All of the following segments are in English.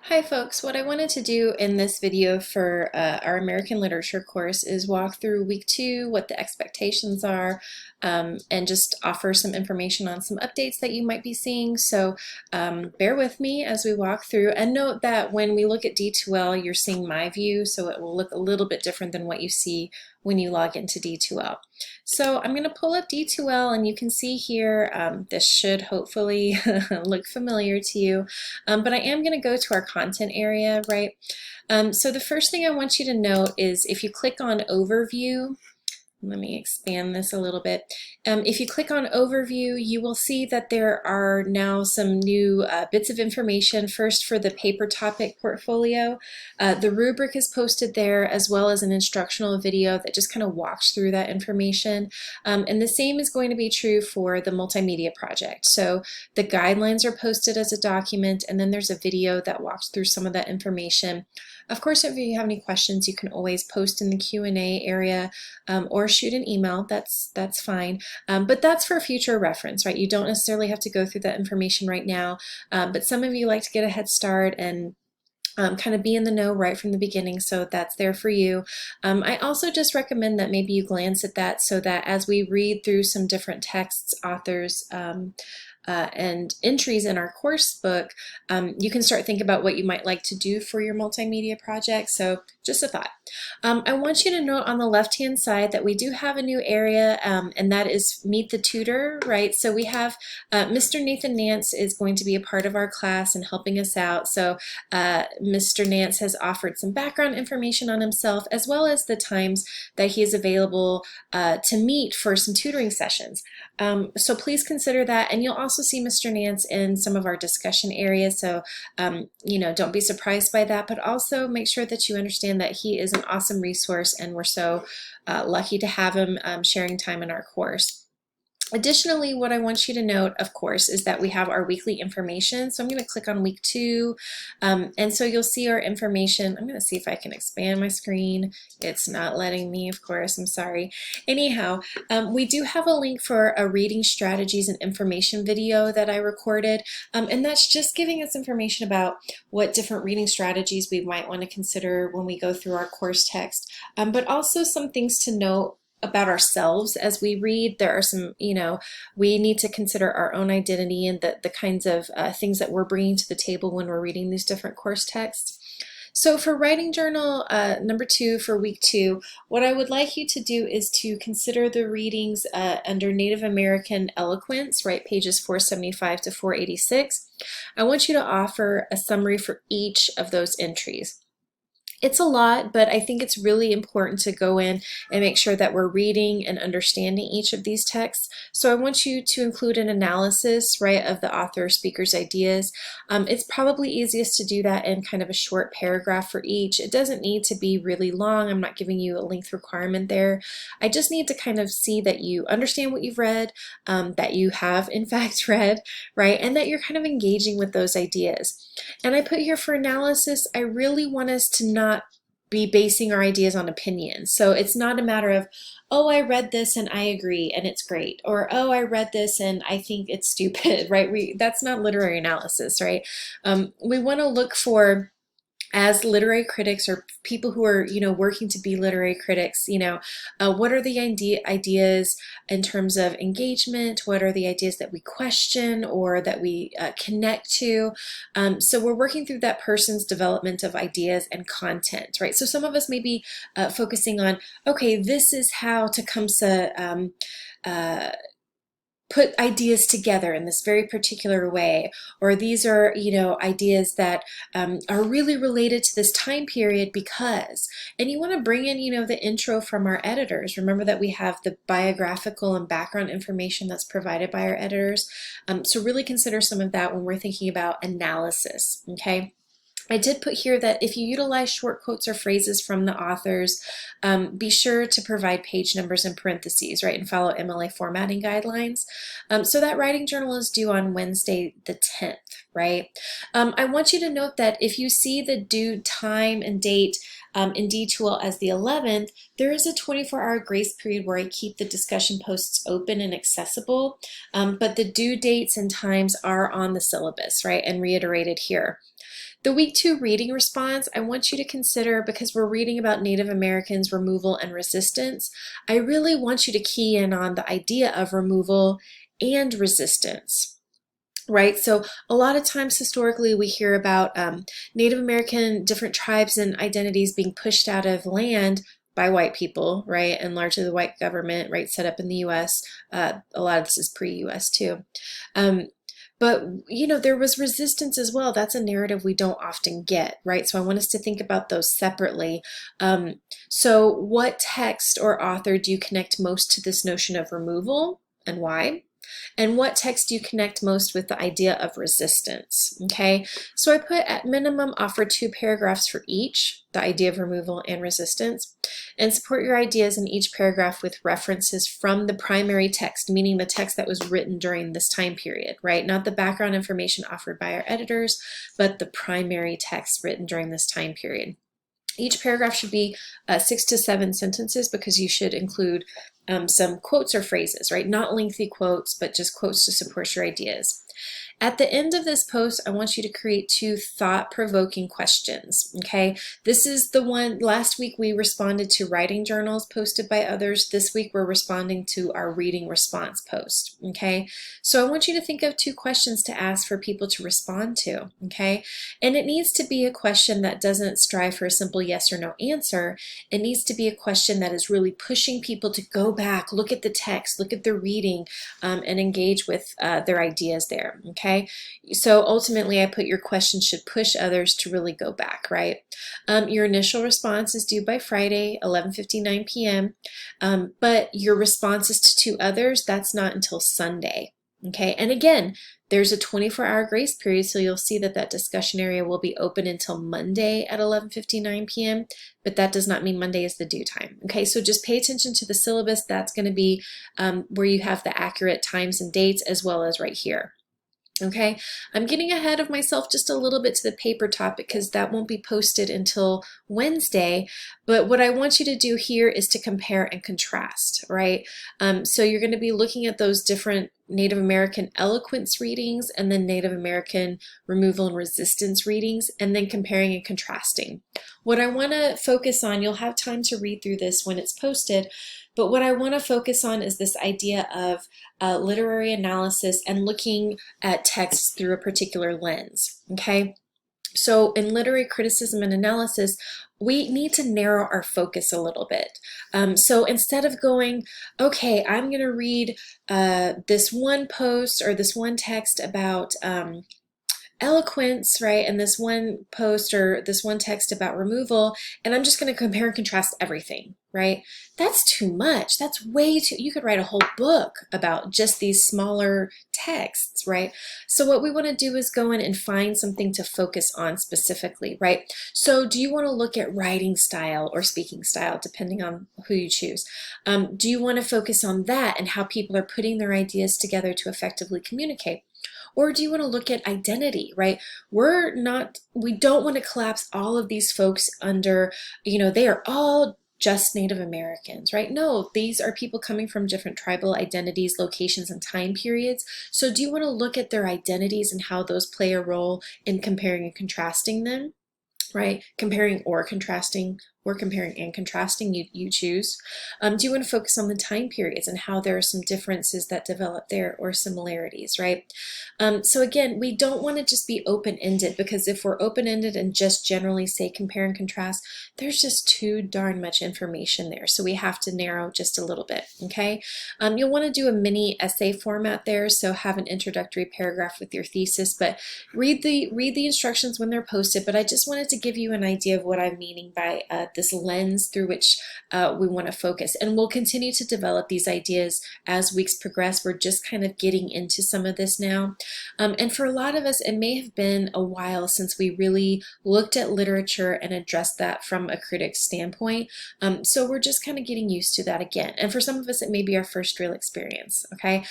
Hi folks, what I wanted to do in this video for our American Literature course is walk through week 2, what the expectations are, and just offer some information on some updates that you might be seeing. So bear with me as we walk through, and note that when we look at D2L, you're seeing my view, so it will look a little bit different than what you see when you log into D2L. So I'm going to pull up D2L, and you can see here, this should hopefully look familiar to you. But I am going to go to our content area, right? So the first thing I want you to note is if you click on Overview, let me expand this a little bit. If you click on Overview, you will see that there are now some new bits of information. First, for the paper topic portfolio, the rubric is posted there, as well as an instructional video that just kind of walks through that information. And the same is going to be true for the multimedia project. So the guidelines are posted as a document, and then there's a video that walks through some of that information. Of course, if you have any questions, you can always post in the Q&A area or shoot an email. That's fine. But that's for future reference, right? You don't necessarily have to go through that information right now, but some of you like to get a head start and kind of be in the know right from the beginning, so that's there for you. I also just recommend that maybe you glance at that so that as we read through some different texts, authors, and entries in our course book, you can start thinking about what you might like to do for your multimedia project. So just a thought. I want you to note on the left-hand side that we do have a new area, and that is Meet the Tutor, right? So we have Mr. Nathan Nance is going to be a part of our class and helping us out. So Mr. Nance has offered some background information on himself, as well as the times that he is available to meet for some tutoring sessions. So please consider that, and you'll also see Mr. Nance in some of our discussion areas, so don't be surprised by that, but also make sure that you understand that he is an awesome resource, and we're so lucky to have him sharing time in our course. Additionally, what I want you to note, of course, is that we have our weekly information. So I'm going to click on week 2, and so you'll see our information. I'm going to see if I can expand my screen. It's not letting me, of course, I'm sorry. Anyhow, we do have a link for a reading strategies and information video that I recorded, and that's just giving us information about what different reading strategies we might want to consider when we go through our course text, but also some things to note about ourselves as we read. There are some, we need to consider our own identity and the kinds of things that we're bringing to the table when we're reading these different course texts. So for writing journal number 2 for week 2, what I would like you to do is to consider the readings under Native American eloquence, right, pages 475 to 486. I want you to offer a summary for each of those entries. It's a lot, but I think it's really important to go in and make sure that we're reading and understanding each of these texts. So I want you to include an analysis, right, of the author or speaker's ideas. It's probably easiest to do that in kind of a short paragraph for each. It doesn't need to be really long. I'm not giving you a length requirement there. I just need to kind of see that you understand what you've read, that you have in fact read, right, and that you're kind of engaging with those ideas. And I put here for analysis, I really want us to not be basing our ideas on opinions. So it's not a matter of, oh, I read this and I agree and it's great, or oh, I read this and I think it's stupid, right? That's not literary analysis, right? We want to look for, as literary critics or people who are, working to be literary critics, what are the ideas in terms of engagement? What are the ideas that we question or that we connect to? So we're working through that person's development of ideas and content, right? So some of us may be focusing on, okay, this is how Tecumseh put ideas together in this very particular way, or these are ideas that are really related to this time period because, and you want to bring in the intro from our editors. Remember that we have the biographical and background information that's provided by our editors, so really consider some of that when we're thinking about analysis. Okay, I did put here that if you utilize short quotes or phrases from the authors, be sure to provide page numbers in parentheses, right, and follow MLA formatting guidelines. So that writing journal is due on Wednesday the 10th. right? I want you to note that if you see the due time and date in D2L as the 11th, there is a 24-hour grace period where I keep the discussion posts open and accessible, but the due dates and times are on the syllabus, right, and reiterated here. The week 2 reading response, I want you to consider, because we're reading about Native Americans, removal, and resistance, I really want you to key in on the idea of removal and resistance. Right, so a lot of times historically we hear about Native American different tribes and identities being pushed out of land by white people, right, and largely the white government, right, set up in the U.S. A lot of this is pre-U.S. too. But, you know, there was resistance as well. That's a narrative we don't often get, right? So I want us to think about those separately. So what text or author do you connect most to this notion of removal, and why? And what text do you connect most with the idea of resistance? Okay, so I put at minimum offer 2 paragraphs for each, the idea of removal and resistance, and support your ideas in each paragraph with references from the primary text, meaning the text that was written during this time period, right? Not the background information offered by our editors, but the primary text written during this time period. Each paragraph should be 6 to 7 sentences, because you should include some quotes or phrases, right? Not lengthy quotes, but just quotes to support your ideas. At the end of this post, I want you to create 2 thought-provoking questions, okay? This is the one, last week we responded to writing journals posted by others. This week we're responding to our reading response post, okay? So I want you to think of 2 questions to ask for people to respond to, okay? And it needs to be a question that doesn't strive for a simple yes or no answer. It needs to be a question that is really pushing people to go back, look at the text, look at the reading, and engage with their ideas there, okay? So ultimately I put your question should push others to really go back, right? Your initial response is due by Friday, 11:59 p.m. But your responses to others, that's not until Sunday, okay? And again, there's a 24-hour grace period, so you'll see that that discussion area will be open until Monday at 11:59 p.m., but that does not mean Monday is the due time, okay? So just pay attention to the syllabus. That's going to be where you have the accurate times and dates, as well as right here. Okay, I'm getting ahead of myself just a little bit to the paper topic, because that won't be posted until Wednesday. But what I want you to do here is to compare and contrast, right? So you're going to be looking at those different Native American eloquence readings and then Native American removal and resistance readings, and then comparing and contrasting. What I want to focus on, you'll have time to read through this when it's posted, but what I want to focus on is this idea of literary analysis and looking at texts through a particular lens, okay? So in literary criticism and analysis, we need to narrow our focus a little bit. So instead of going, okay, I'm going to read this one post or this one text about eloquence, right, and this one post or this one text about removal, and I'm just going to compare and contrast everything, right? That's too much. That's way too, you could write a whole book about just these smaller texts, right? So what we want to do is go in and find something to focus on specifically, right? So do you want to look at writing style or speaking style, depending on who you choose? Do you want to focus on that and how people are putting their ideas together to effectively communicate? Or do you want to look at identity, right? We don't want to collapse all of these folks under, you know, they are all just Native Americans, right? No, these are people coming from different tribal identities, locations, and time periods. So do you want to look at their identities and how those play a role in comparing and contrasting them, right? Comparing and contrasting, you choose. Do you want to focus on the time periods and how there are some differences that develop there or similarities, right? So again, we don't want to just be open-ended, because if we're open-ended and just generally say compare and contrast, there's just too darn much information there. So we have to narrow just a little bit, okay? You'll want to do a mini essay format there, so have an introductory paragraph with your thesis, but read the instructions when they're posted. But I just wanted to give you an idea of what I'm meaning by this lens through which we want to focus. And we'll continue to develop these ideas as weeks progress. We're just kind of getting into some of this now. And for a lot of us, it may have been a while since we really looked at literature and addressed that from a critic's standpoint. So we're just kind of getting used to that again. And for some of us, it may be our first real experience, okay?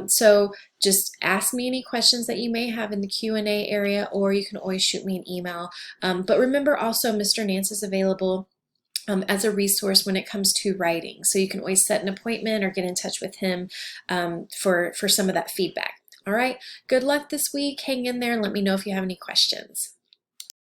So just ask me any questions that you may have in the Q&A area, or you can always shoot me an email. But remember also, Mr. Nance is available as a resource when it comes to writing. So you can always set an appointment or get in touch with him for some of that feedback. All right, good luck this week. Hang in there and let me know if you have any questions.